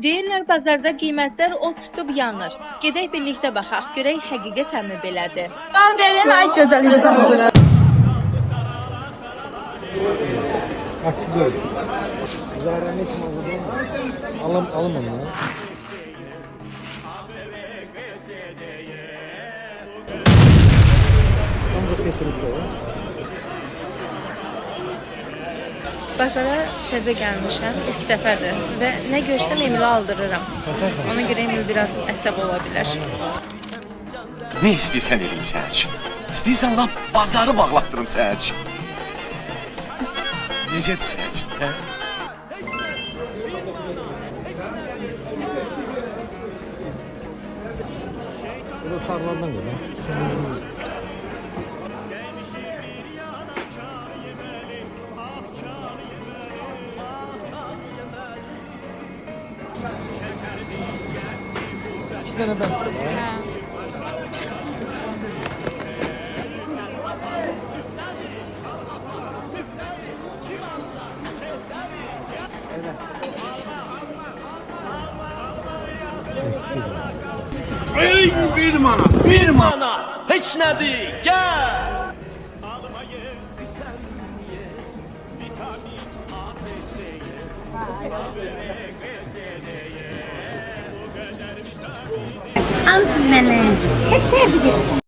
Deyirlər bazarda qiymətlər od tutub yanır. Gedək birlikdə baxaq, görək həqiqətənmi belədir. Qan verin, ay gözəl insan. Aklı. Zahranet mağazadan alım onu. Ancaq getirir çoğu. Bazara təzə gəlmişəm, ilk dəfədir və nə görsəm Emili aldırıram. Ona görə Emil biraz əsəb ola bilər. Ne istəyirsən eləyim sənin üçün. İstəyirsən lap bazarı bağlatdırım sənin üçün. Necədir sənin üçün, hə? Bu da sarılardan gəlir. İki tane bəsdir var. Ey bir mana, heç nədir, gəl! Hamısın nənə.